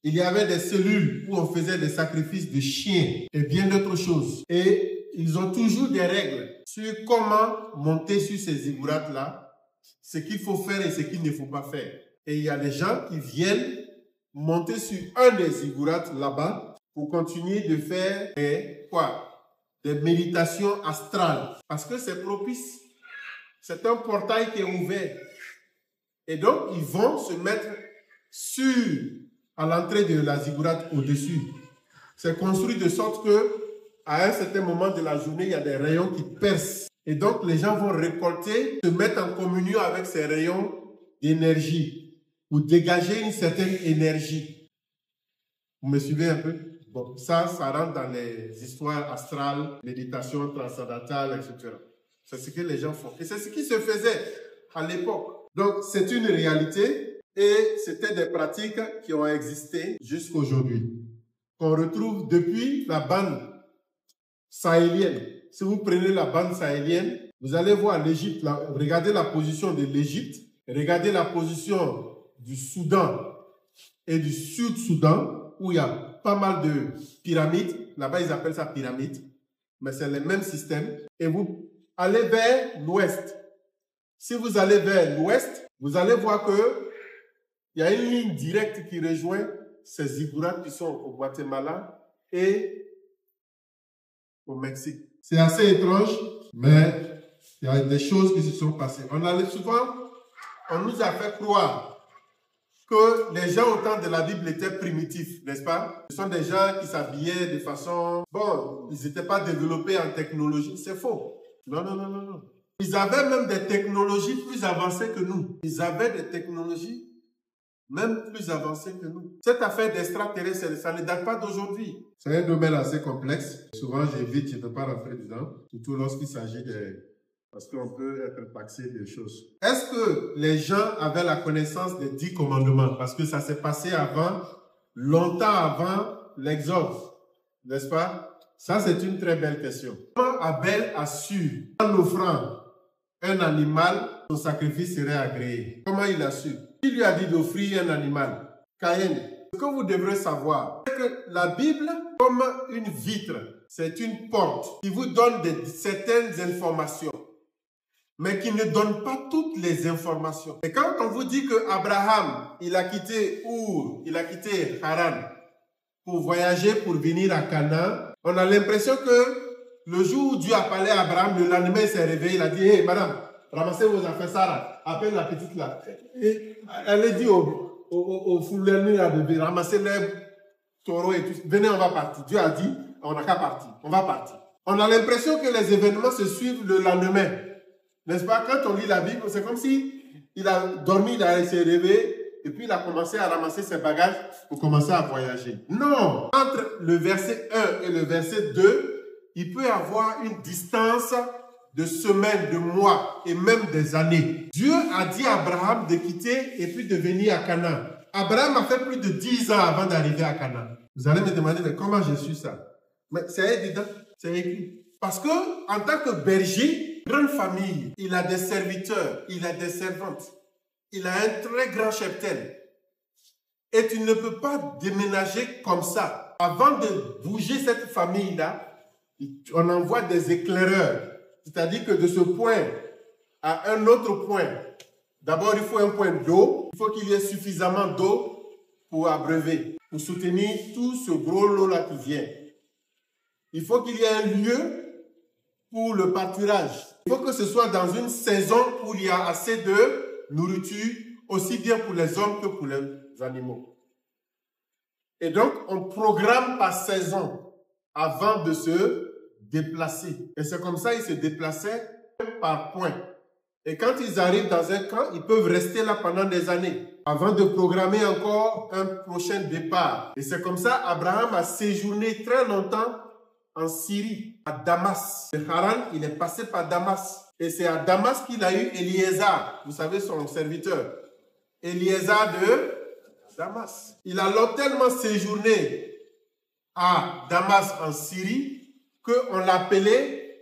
Il y avait des cellules où on faisait des sacrifices de chiens et bien d'autres choses. Et ils ont toujours des règles sur comment monter sur ces ziggourats-là, ce qu'il faut faire et ce qu'il ne faut pas faire. Et il y a des gens qui viennent monter sur un des ziggourats là-bas pour continuer de faire des méditations astrales. Parce que c'est propice. C'est un portail qui est ouvert. Et donc, ils vont se mettre à l'entrée de la ziggourate au-dessus. C'est construit de sorte que, à un certain moment de la journée, il y a des rayons qui percent. Et donc, les gens vont récolter, se mettre en communion avec ces rayons d'énergie pour dégager une certaine énergie. Vous me suivez un peu? Bon, ça rentre dans les histoires astrales, méditation transcendantale, etc. C'est ce que les gens font. Et c'est ce qui se faisait à l'époque. Donc, c'est une réalité et c'était des pratiques qui ont existé jusqu'à aujourd'hui. Qu'on retrouve depuis la bande sahélienne. Si vous prenez la bande sahélienne, vous allez voir l'Égypte, regardez la position de l'Égypte, regardez la position du Soudan et du Sud-Soudan, où il y a pas mal de pyramides. Là-bas, ils appellent ça pyramide, mais c'est le même système. Et vous allez vers l'ouest. Si vous allez vers l'ouest, vous allez voir que il y a une ligne directe qui rejoint ces ziggourats qui sont au Guatemala et au Mexique. C'est assez étrange, mais il y a des choses qui se sont passées. On nous a fait croire que les gens au temps de la Bible étaient primitifs, n'est-ce pas? Ce sont des gens qui s'habillaient de façon... Bon, ils n'étaient pas développés en technologie. C'est faux. Non, non, non, non, non. Ils avaient même des technologies plus avancées que nous. Ils avaient des technologies même plus avancées que nous. Cette affaire d'extraterrestres, ça ne date pas d'aujourd'hui. C'est un domaine assez complexe. Souvent, j'évite, je ne veux pas rentrer dedans, surtout lorsqu'il s'agit de... Parce qu'on peut être taxé de choses. Est-ce que les gens avaient la connaissance des 10 commandements? Parce que ça s'est passé longtemps avant l'Exode, n'est-ce pas? Ça, c'est une très belle question. Comment Abel a su, en offrant un animal, son sacrifice serait agréé? Comment il a su? Qui lui a dit d'offrir un animal? Caïn. Ce que vous devrez savoir, c'est que la Bible, comme une vitre, c'est une porte qui vous donne certaines informations, mais qui ne donne pas toutes les informations. Et quand on vous dit que Abraham, il a quitté Our, il a quitté Haran pour voyager, pour venir à Canaan, on a l'impression que le jour où Dieu a parlé à Abraham, le lendemain il s'est réveillé, il a dit, hey madame, ramassez vos affaires, Sarah, appelle la petite là. Et elle a dit au fouleurs de ramasser les taureaux et tout. Venez, on va partir. Dieu a dit, on n'a qu'à partir, on va partir. On a l'impression que les événements se suivent le lendemain. N'est-ce pas? Quand on lit la Bible, c'est comme si il a dormi, il s'est réveillé, et puis il a commencé à ramasser ses bagages pour commencer à voyager. Non! Entre le verset 1 et le verset 2, il peut y avoir une distance de semaines, de mois et même des années. Dieu a dit à Abraham de quitter et puis de venir à Canaan. Abraham a fait plus de 10 ans avant d'arriver à Canaan. Vous allez me demander, mais comment j'ai su ça? Mais c'est évident, c'est écrit. Parce que, en tant que berger, grande famille, il a des serviteurs, il a des servantes, il a un très grand cheptel. Et tu ne peux pas déménager comme ça. Avant de bouger cette famille-là, on envoie des éclaireurs. C'est-à-dire que de ce point à un autre point, d'abord il faut un point d'eau, il faut qu'il y ait suffisamment d'eau pour abreuver, pour soutenir tout ce gros lot-là qui vient. Il faut qu'il y ait un lieu pour le pâturage. Il faut que ce soit dans une saison où il y a assez de nourriture, aussi bien pour les hommes que pour les animaux. Et donc, on programme par saison avant de se déplacer. Et c'est comme ça qu'ils se déplaçaient par point. Et quand ils arrivent dans un camp, ils peuvent rester là pendant des années avant de programmer encore un prochain départ. Et c'est comme ça Abraham a séjourné très longtemps en Syrie, à Damas. De Haran, il est passé par Damas. Et c'est à Damas qu'il a eu Eliezer, vous savez, son serviteur. Eliezer de Damas. Il a tellement séjourné à Damas en Syrie qu'on l'appelait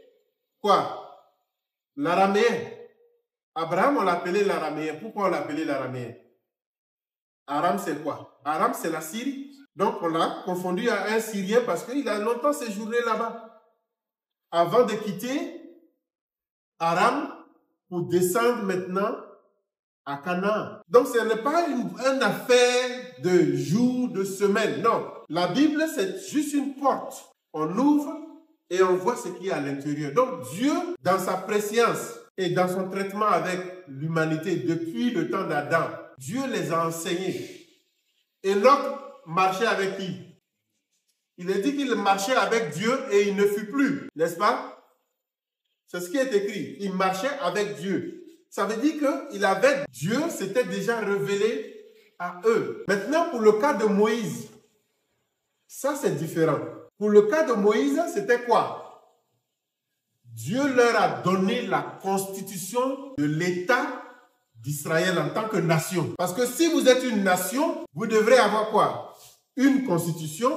quoi? l'araméen. Abraham, on l'appelait l'araméen. Pourquoi on l'appelait l'araméen? Aram, c'est quoi? Aram, c'est la Syrie. Donc, on l'a confondu à un Syrien parce qu'il a longtemps séjourné là-bas. Avant de quitter Aram pour descendre maintenant à Canaan. Donc, ce n'est pas une affaire de jours, de semaines. Non. La Bible, c'est juste une porte. On ouvre et on voit ce qu'il y a à l'intérieur. Donc, Dieu, dans sa préscience et dans son traitement avec l'humanité depuis le temps d'Adam, Dieu les a enseignés. Enoch marchait avec qui? Il est dit qu'il marchait avec Dieu et il ne fut plus, n'est-ce pas? C'est ce qui est écrit. Il marchait avec Dieu. Ça veut dire qu'il avait Dieu, s'était déjà révélé à eux. Maintenant, pour le cas de Moïse, ça c'est différent. Pour le cas de Moïse, c'était quoi? Dieu leur a donné la constitution de l'État d'Israël en tant que nation. Parce que si vous êtes une nation, vous devrez avoir quoi? Une constitution,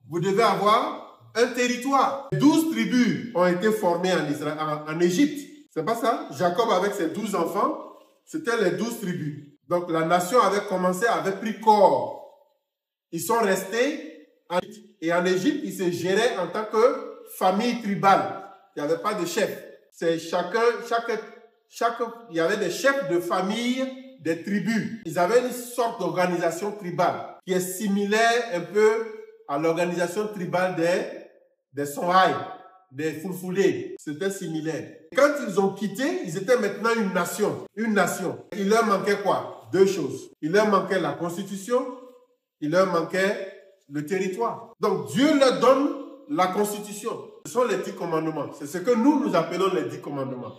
vous devez avoir un territoire. 12 tribus ont été formées en Égypte. C'est pas ça? Jacob avec ses 12 enfants, c'était les 12 tribus. Donc la nation avait commencé, avait pris corps. Ils sont restés en Égypte. Et en Égypte, ils se géraient en tant que famille tribale. Il n'y avait pas de chef. C'est il y avait des chefs de famille, des tribus. Ils avaient une sorte d'organisation tribale qui est similaire un peu à l'organisation tribale des Songhai, des Fulfulde. C'était similaire. Quand ils ont quitté, ils étaient maintenant une nation. Une nation. Il leur manquait quoi? Deux choses. Il leur manquait la constitution, il leur manquait le territoire. Donc Dieu leur donne la constitution. Ce sont les 10 commandements. C'est ce que nous appelons les 10 commandements.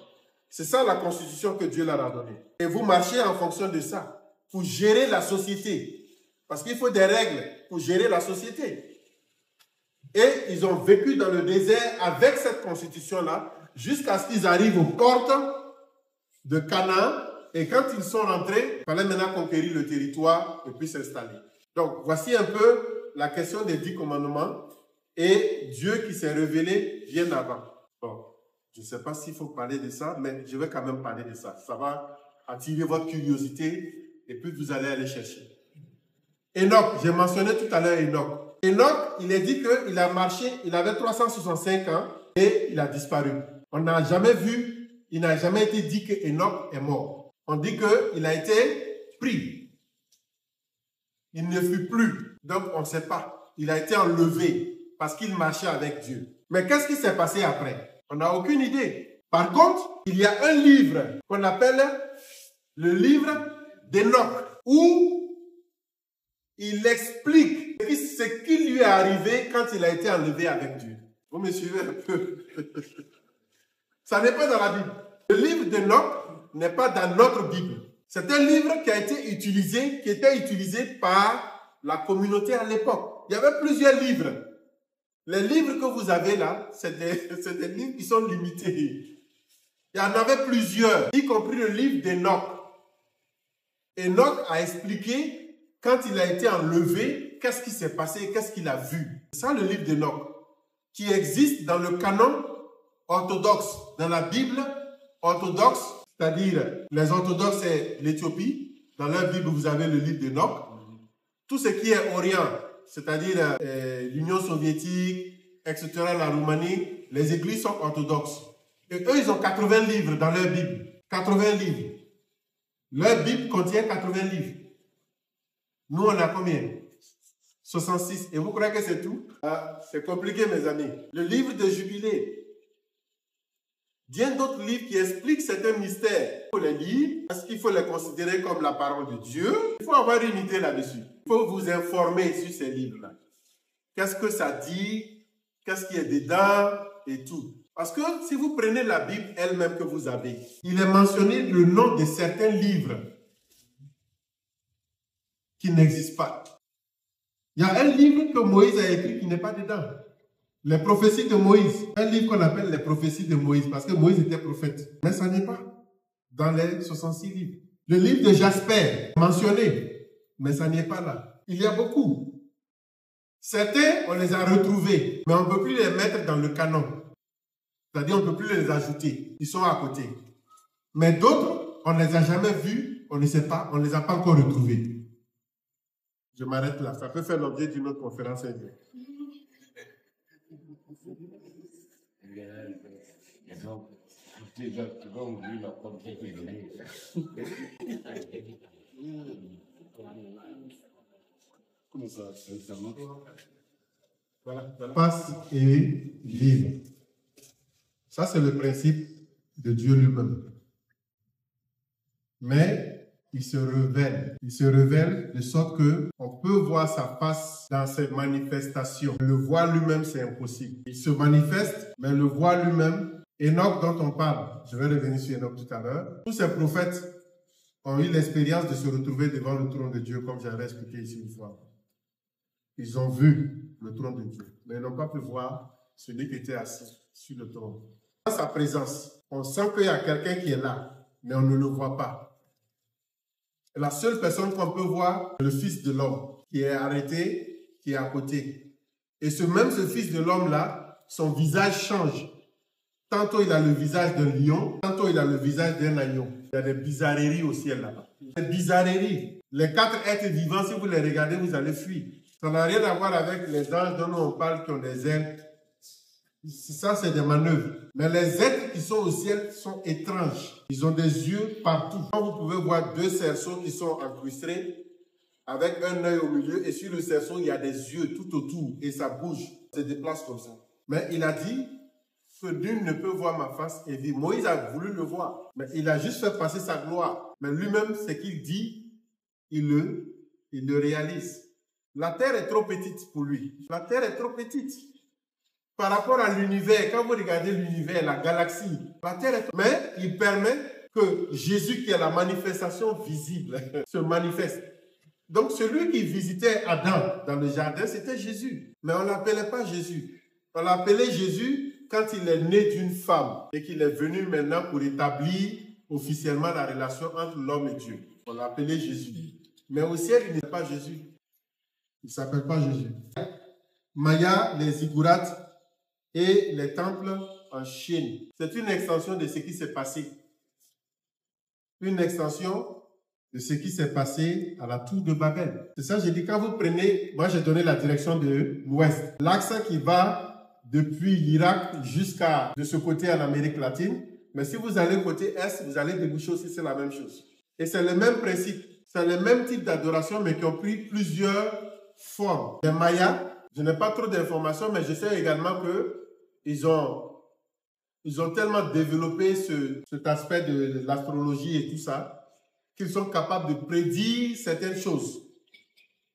C'est ça la constitution que Dieu leur a donnée. Et vous marchez en fonction de ça pour gérer la société. Parce qu'il faut des règles pour gérer la société. Et ils ont vécu dans le désert avec cette constitution-là jusqu'à ce qu'ils arrivent aux portes de Canaan. Et quand ils sont rentrés, il fallait maintenant conquérir le territoire et puis s'installer. Donc, voici un peu la question des 10 commandements et Dieu qui s'est révélé bien avant. Bon, je ne sais pas s'il faut parler de ça, mais je vais quand même parler de ça. Ça va attirer votre curiosité et puis vous allez aller chercher. Enoch, j'ai mentionné tout à l'heure Enoch. Enoch, il est dit qu'il a marché, il avait 365 ans et il a disparu. On n'a jamais vu, il n'a jamais été dit que Enoch est mort. On dit qu'il a été pris. Il ne fut plus. Donc, on ne sait pas. Il a été enlevé parce qu'il marchait avec Dieu. Mais qu'est-ce qui s'est passé après? On n'a aucune idée. Par contre, il y a un livre qu'on appelle le livre d'Enoch où il explique ce qui lui est arrivé quand il a été enlevé avec Dieu. Vous me suivez un peu? Ça n'est pas dans la Bible. Le livre d'Enoch n'est pas dans notre Bible. C'est un livre qui a été utilisé, qui était utilisé par la communauté à l'époque. Il y avait plusieurs livres. Les livres que vous avez là, c'est des livres qui sont limités. Il y en avait plusieurs, y compris le livre d'Enoch. Enoch a expliqué quand il a été enlevé, qu'est-ce qui s'est passé, qu'est-ce qu'il a vu. C'est ça le livre d'Enoch, qui existe dans le canon orthodoxe, dans la Bible orthodoxe, c'est-à-dire les orthodoxes c'est l'Éthiopie. Dans leur Bible, vous avez le livre d'Enoch. Tout ce qui est Orient, c'est-à-dire l'Union soviétique, etc., la Roumanie, les églises sont orthodoxes. Et eux, ils ont 80 livres dans leur Bible. 80 livres. Leur Bible contient 80 livres. Nous, on a combien? 66. Et vous croyez que c'est tout? Ah, c'est compliqué, mes amis. Le livre de Jubilé. Bien d'autres livres qui expliquent certains mystères. Il faut les lire parce qu'il faut les considérer comme la parole de Dieu. Il faut avoir une idée là-dessus. Il faut vous informer sur ces livres-là. Qu'est-ce que ça dit? Qu'est-ce qui est dedans? Et tout. Parce que si vous prenez la Bible elle-même que vous avez, il est mentionné le nom de certains livres qui n'existent pas. Il y a un livre que Moïse a écrit qui n'est pas dedans. Les prophéties de Moïse. Un livre qu'on appelle les prophéties de Moïse parce que Moïse était prophète. Mais ça n'est pas dans les 66 livres. Le livre de Jasper, mentionné, mais ça n'est pas là. Il y a beaucoup. Certains, on les a retrouvés, mais on ne peut plus les mettre dans le canon. C'est-à-dire, on ne peut plus les ajouter. Ils sont à côté. Mais d'autres, on ne les a jamais vus, on ne sait pas, on ne les a pas encore retrouvés. Je m'arrête là. Ça peut faire l'objet d'une autre conférence. Voilà. Passe et vivre. Ça, c'est le principe de Dieu lui-même. Mais il se révèle. Il se révèle de sorte qu'on peut voir sa face dans ses manifestations. Le voir lui-même, c'est impossible. Il se manifeste, mais le voir lui-même, Enoch dont on parle, je vais revenir sur Enoch tout à l'heure, tous ces prophètes ont eu l'expérience de se retrouver devant le trône de Dieu, comme j'avais expliqué ici une fois. Ils ont vu le trône de Dieu, mais ils n'ont pas pu voir celui qui était assis sur le trône. Dans sa présence, on sent qu'il y a quelqu'un qui est là, mais on ne le voit pas. La seule personne qu'on peut voir, c'est le Fils de l'homme, qui est arrêté, qui est à côté. Et ce Fils de l'homme-là, son visage change. Tantôt il a le visage d'un lion, tantôt il a le visage d'un agneau. Il y a des bizarreries au ciel là-bas. Des bizarreries. Les 4 êtres vivants, si vous les regardez, vous allez fuir. Ça n'a rien à voir avec les anges dont on parle qui ont des ailes. Ça, c'est des manœuvres. Mais les êtres qui sont au ciel sont étranges. Ils ont des yeux partout. Vous pouvez voir 2 cerceaux qui sont incrustés avec un œil au milieu. Et sur le cerceau, il y a des yeux tout autour. Et ça bouge. Ça se déplace comme ça. Mais il a dit que nul ne peut voir ma face et vivre. Moïse a voulu le voir. Mais il a juste fait passer sa gloire. Mais lui-même, ce qu'il dit, il le réalise. La terre est trop petite pour lui. La terre est trop petite. Par rapport à l'univers, quand vous regardez l'univers, la galaxie, la terre est... Mais il permet que Jésus, qui est la manifestation visible, se manifeste. Donc celui qui visitait Adam dans le jardin, c'était Jésus. Mais on ne l'appelait pas Jésus. On l'appelait Jésus quand il est né d'une femme et qu'il est venu maintenant pour établir officiellement la relation entre l'homme et Dieu. On l'appelait Jésus. Mais au ciel, il n'est pas Jésus. Il ne s'appelle pas Jésus. Maya, les ziggourats et les temples en Chine. C'est une extension de ce qui s'est passé. Une extension de ce qui s'est passé à la tour de Babel. C'est ça, j'ai dit, quand vous prenez, moi j'ai donné la direction de l'ouest. L'axe qui va depuis l'Irak jusqu'à de ce côté en Amérique latine. Mais si vous allez côté est, vous allez déboucher aussi, c'est la même chose. Et c'est le même principe. C'est le même type d'adoration, mais qui ont pris plusieurs formes. Les Mayas, je n'ai pas trop d'informations, mais je sais également que ils ont tellement développé cet aspect de l'astrologie et tout ça, qu'ils sont capables de prédire certaines choses.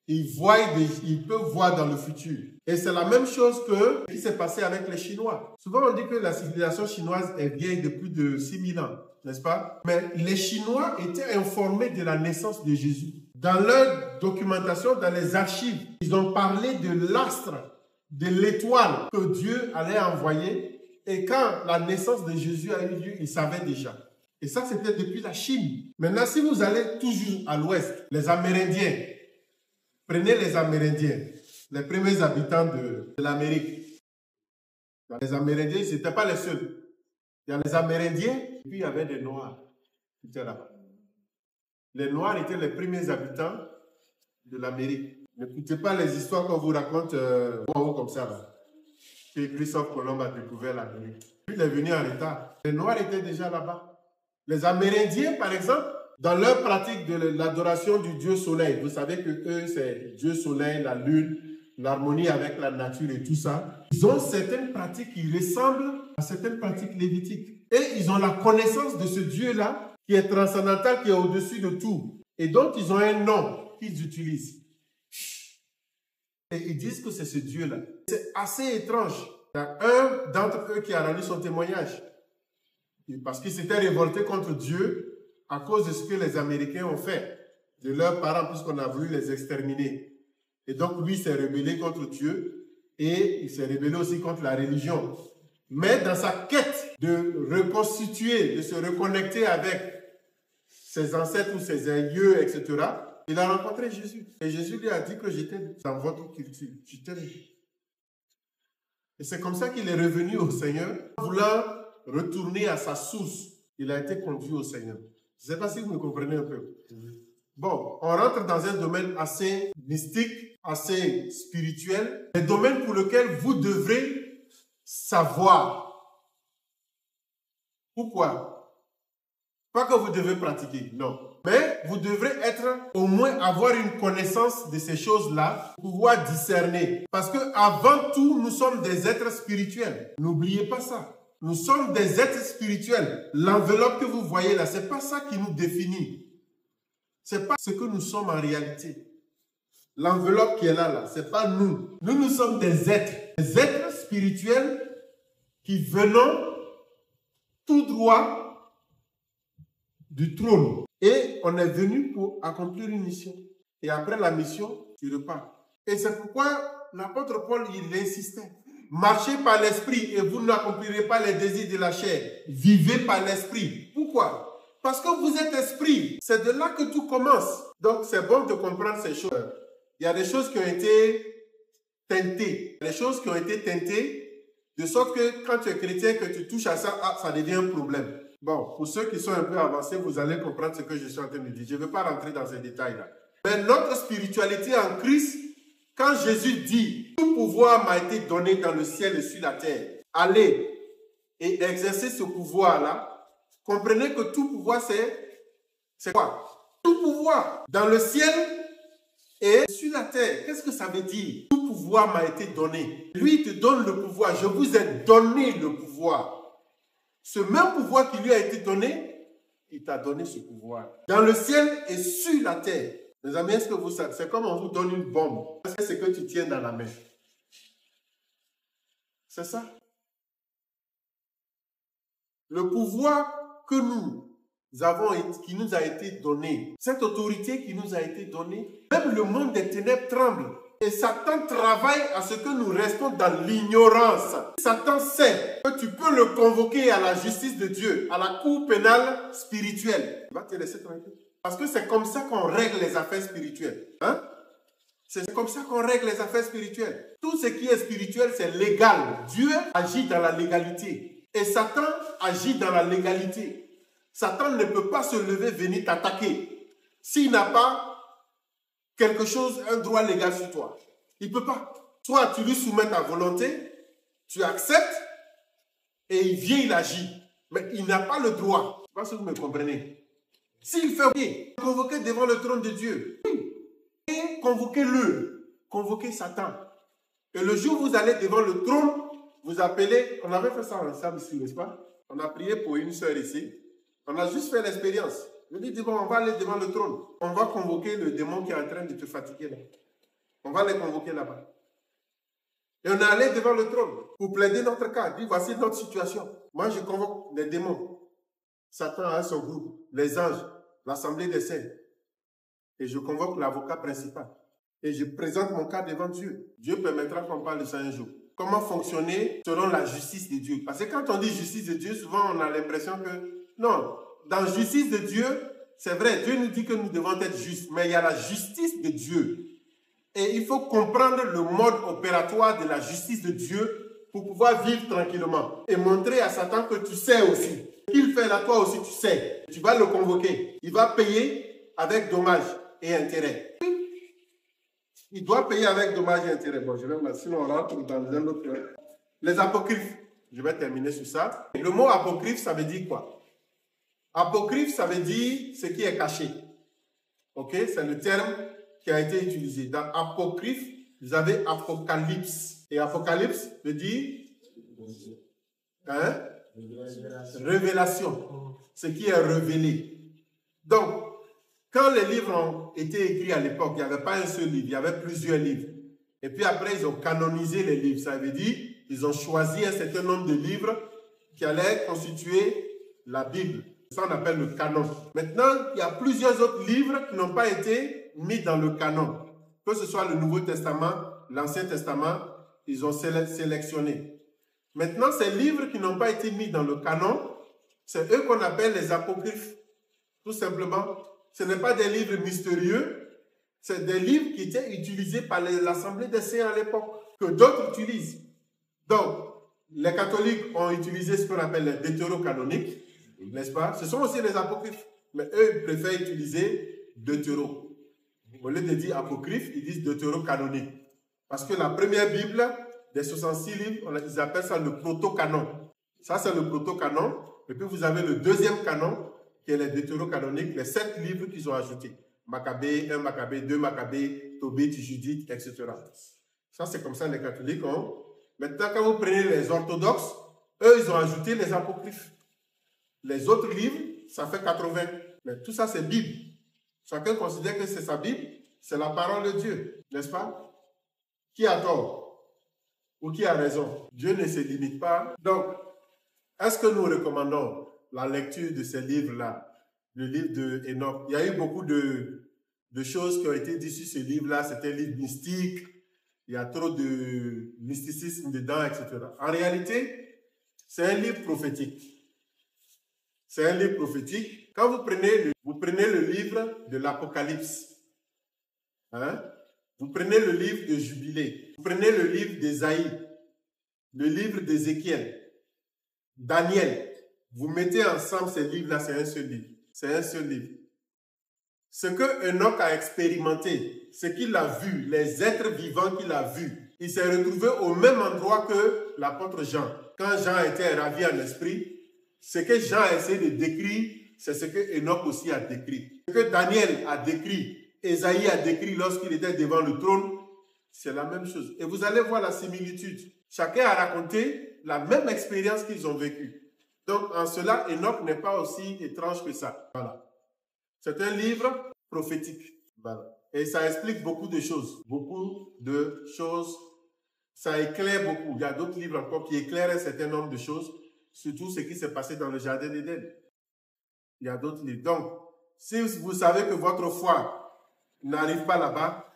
Ils peuvent voir dans le futur. Et c'est la même chose que ce qui s'est passé avec les Chinois. Souvent, on dit que la civilisation chinoise est vieille de plus de 6000 ans, n'est-ce pas? Mais les Chinois étaient informés de la naissance de Jésus. Dans leur documentation, dans les archives, ils ont parlé de l'astre, de l'étoile que Dieu allait envoyer. Et quand la naissance de Jésus a eu lieu, ils savaient déjà. Et ça, c'était depuis la Chine. Maintenant, si vous allez toujours à l'ouest, les Amérindiens, prenez les Amérindiens, les premiers habitants de l'Amérique. Les Amérindiens, ce n'étaient pas les seuls. Il y a les Amérindiens, et puis il y avait des Noirs qui étaient là-bas. Les Noirs étaient les premiers habitants de l'Amérique. N'écoutez pas les histoires qu'on vous raconte comme ça, là. Que Christophe Colomb a découvert l'Amérique. Puis il est venu en retard. Les Noirs étaient déjà là-bas. Les Amérindiens, par exemple, dans leur pratique de l'adoration du Dieu Soleil, vous savez que eux, c'est Dieu Soleil, la Lune, l'harmonie avec la nature et tout ça. Ils ont certaines pratiques qui ressemblent à certaines pratiques lévitiques. Et ils ont la connaissance de ce Dieu-là, qui est transcendantal, qui est au-dessus de tout. Et donc, ils ont un nom qu'ils utilisent. Et ils disent que c'est ce Dieu-là. C'est assez étrange. Il y a un d'entre eux qui a rendu son témoignage. Parce qu'il s'était révolté contre Dieu à cause de ce que les Américains ont fait de leurs parents, puisqu'on a voulu les exterminer. Et donc, lui s'est rebellé contre Dieu et il s'est rebellé aussi contre la religion. Mais dans sa quête de reconstituer, de se reconnecter avec ses ancêtres ou ses aïeux, etc., il a rencontré Jésus. Et Jésus lui a dit que j'étais dans votre culture. Et c'est comme ça qu'il est revenu au Seigneur, voulant retourner à sa source. Il a été conduit au Seigneur. Je ne sais pas si vous me comprenez un peu. Bon, on rentre dans un domaine assez mystique, assez spirituel, un domaine pour lequel vous devrez savoir. Pourquoi? Pas que vous devez pratiquer, non. Mais vous devrez au moins avoir une connaissance de ces choses-là pour pouvoir discerner. Parce que avant tout, nous sommes des êtres spirituels. N'oubliez pas ça. Nous sommes des êtres spirituels. L'enveloppe que vous voyez là, c'est pas ça qui nous définit. C'est pas ce que nous sommes en réalité. L'enveloppe qui est là, c'est pas nous. Nous sommes des êtres spirituels qui venons tout droit du trône. Et on est venu pour accomplir une mission. Et après la mission, tu repars. Et c'est pourquoi l'apôtre Paul, il insistait. Marchez par l'esprit et vous n'accomplirez pas les désirs de la chair. Vivez par l'esprit. Pourquoi? Parce que vous êtes esprit. C'est de là que tout commence. Donc c'est bon de comprendre ces choses. Il y a des choses qui ont été teintées. Des choses qui ont été teintées de sorte que quand tu es chrétien, que tu touches à ça, ça devient un problème. Bon, pour ceux qui sont un peu avancés, vous allez comprendre ce que je suis en train de dire. Je ne vais pas rentrer dans ces détails-là. Mais notre spiritualité en Christ, quand Jésus dit, tout pouvoir m'a été donné dans le ciel et sur la terre, allez et exercer ce pouvoir-là, comprenez que tout pouvoir, c'est quoi? Tout pouvoir dans le ciel et sur la terre. Qu'est-ce que ça veut dire? Tout pouvoir m'a été donné. Lui, il te donne le pouvoir. Je vous ai donné le pouvoir. Ce même pouvoir qui lui a été donné, il t'a donné ce pouvoir. Dans le ciel et sur la terre. Mes amis, est-ce que vous savez? C'est comme on vous donne une bombe. C'est ce que tu tiens dans la main. C'est ça. Le pouvoir que nous avons, qui nous a été donné, cette autorité qui nous a été donnée, même le monde des ténèbres tremble. Et Satan travaille à ce que nous restons dans l'ignorance. Satan sait que tu peux le convoquer à la justice de Dieu, à la cour pénale spirituelle. Il va te laisser tranquille. Parce que c'est comme ça qu'on règle les affaires spirituelles. Hein? C'est comme ça qu'on règle les affaires spirituelles. Tout ce qui est spirituel, c'est légal. Dieu agit dans la légalité. Et Satan agit dans la légalité. Satan ne peut pas se lever, venir t'attaquer s'il n'a pas quelque chose, un droit légal sur toi. Il ne peut pas. Soit tu lui soumets ta volonté, tu acceptes, et il vient, il agit. Mais il n'a pas le droit. Je ne sais pas si vous me comprenez. S'il fait bien, convoquez devant le trône de Dieu. Et convoquez-le. Convoquez Satan. Et le jour où vous allez devant le trône, vous appelez, on avait fait ça ensemble ici, n'est-ce pas? On a prié pour une sœur ici. On a juste fait l'expérience. Je dis, bon, on va aller devant le trône. On va convoquer le démon qui est en train de te fatiguer là. On va les convoquer là-bas. Et on est allé devant le trône pour plaider notre cas. Dit, voici notre situation. Moi, je convoque les démons. Satan a son groupe, les anges, l'assemblée des saints. Et je convoque l'avocat principal. Et je présente mon cas devant Dieu. Dieu permettra qu'on parle de ça un jour. Comment fonctionner selon la justice de Dieu? Parce que quand on dit justice de Dieu, souvent on a l'impression que, non, dans la justice de Dieu, c'est vrai, Dieu nous dit que nous devons être justes, mais il y a la justice de Dieu. Et il faut comprendre le mode opératoire de la justice de Dieu pour pouvoir vivre tranquillement. Et montrer à Satan que tu sais aussi. Ce qu'il fait là, toi aussi tu sais. Tu vas le convoquer. Il va payer avec dommages et intérêts. Il doit payer avec dommages et intérêts. Bon, je vais sinon on rentre dans un autre. Les apocryphes. Je vais terminer sur ça. Le mot apocryphe, ça veut dire quoi? Apocryphe, ça veut dire ce qui est caché. Ok? C'est le terme qui a été utilisé. Dans apocryphe, vous avez apocalypse. Et apocalypse veut dire révélation. Ce qui est révélé. Donc, quand les livres ont été écrits à l'époque, il n'y avait pas un seul livre, il y avait plusieurs livres. Et puis après, ils ont canonisé les livres. Ça veut dire, ils ont choisi un certain nombre de livres qui allaient constituer la Bible. Ça, on appelle le canon. Maintenant, il y a plusieurs autres livres qui n'ont pas été mis dans le canon. Que ce soit le Nouveau Testament, l'Ancien Testament, ils ont sélectionné. Maintenant, ces livres qui n'ont pas été mis dans le canon, c'est eux qu'on appelle les apocryphes. Tout simplement, ce n'est pas des livres mystérieux, c'est des livres qui étaient utilisés par l'Assemblée des saints à l'époque, que d'autres utilisent. Donc, les catholiques ont utilisé ce qu'on appelle les deutérocanoniques, n'est-ce pas? Ce sont aussi les apocryphes, mais eux, ils préfèrent utiliser deutéro. Au lieu de dire apocryphe, ils disent deutérocanonique. Parce que la première Bible, des 66 livres, ils appellent ça le proto-canon. Ça, c'est le proto-canon. Et puis, vous avez le deuxième canon, qui est les deutérocanoniques, les 7 livres qu'ils ont ajoutés. Maccabée, 1 Maccabée, 2 Maccabée, Tobit, Judith, etc. Ça, c'est comme ça les catholiques ont. Maintenant, quand vous prenez les orthodoxes, eux, ils ont ajouté les apocryphes. Les autres livres, ça fait 80. Mais tout ça, c'est Bible. Chacun considère que c'est sa Bible, c'est la parole de Dieu, n'est-ce pas? Qui a tort ou qui a raison? Dieu ne se limite pas. Donc, est-ce que nous recommandons la lecture de ces livres-là? Le livre de Enoch. Il y a eu beaucoup de choses qui ont été dites sur ce livre-là. C'est un livre mystique. Il y a trop de mysticisme dedans, etc. En réalité, c'est un livre prophétique. C'est un livre prophétique. Quand vous prenez le livre de l'Apocalypse, hein? Vous prenez le livre de Jubilé, vous prenez le livre d'Ésaïe, le livre d'Ézéchiel, Daniel, vous mettez ensemble ces livres-là, c'est un seul livre. C'est un seul livre. Ce que Enoch a expérimenté, ce qu'il a vu, les êtres vivants qu'il a vus, il s'est retrouvé au même endroit que l'apôtre Jean. Quand Jean était ravi en esprit, ce que Jean a essayé de décrire, c'est ce que Enoch aussi a décrit. Ce que Daniel a décrit, Ésaïe a décrit lorsqu'il était devant le trône, c'est la même chose. Et vous allez voir la similitude. Chacun a raconté la même expérience qu'ils ont vécue. Donc, en cela, Enoch n'est pas aussi étrange que ça. Voilà. C'est un livre prophétique. Voilà. Et ça explique beaucoup de choses. Beaucoup de choses. Ça éclaire beaucoup. Il y a d'autres livres encore qui éclairent un certain nombre de choses, surtout ce qui s'est passé dans le jardin d'Éden. Il y a d'autres livres. Donc, si vous savez que votre foi n'arrive pas là-bas,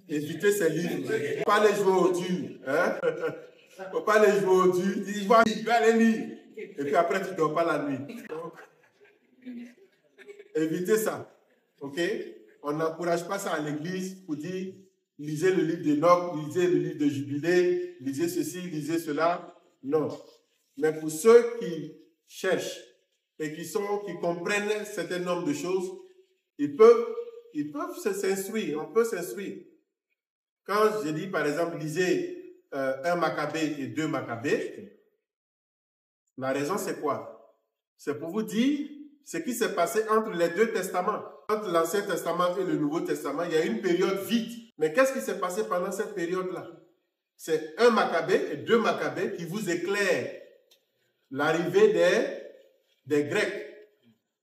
évitez ces livres. Il ne faut pas les jouer au dur. Hein? Il ne faut pas les jouer au dur. Il va aller lire. Et puis après, tu ne dors pas la nuit. Donc, évitez ça. OK? On n'encourage pas ça à l'église pour dire, lisez le livre d'Enoch, lisez le livre de Jubilé, lisez ceci, lisez cela. Non. Mais pour ceux qui cherchent et qui comprennent un certain nombre de choses, ils peuvent s'instruire, on peut s'instruire. Quand je dis, par exemple, lisez 1 Maccabée et 2 Maccabée, la raison c'est quoi? C'est pour vous dire ce qui s'est passé entre les deux testaments. Entre l'Ancien Testament et le Nouveau Testament, il y a une période vide. Mais qu'est-ce qui s'est passé pendant cette période-là? C'est 1 Maccabée et 2 Maccabée qui vous éclairent l'arrivée des Grecs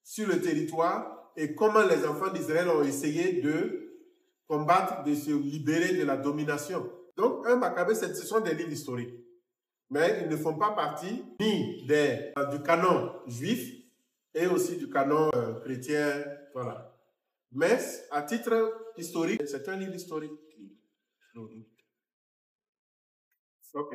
sur le territoire et comment les enfants d'Israël ont essayé de combattre, de se libérer de la domination. Donc, 1 Maccabée, ce sont des livres historiques. Mais ils ne font pas partie ni du canon juif et aussi du canon chrétien. Voilà. Mais à titre historique, c'est un livre historique. OK.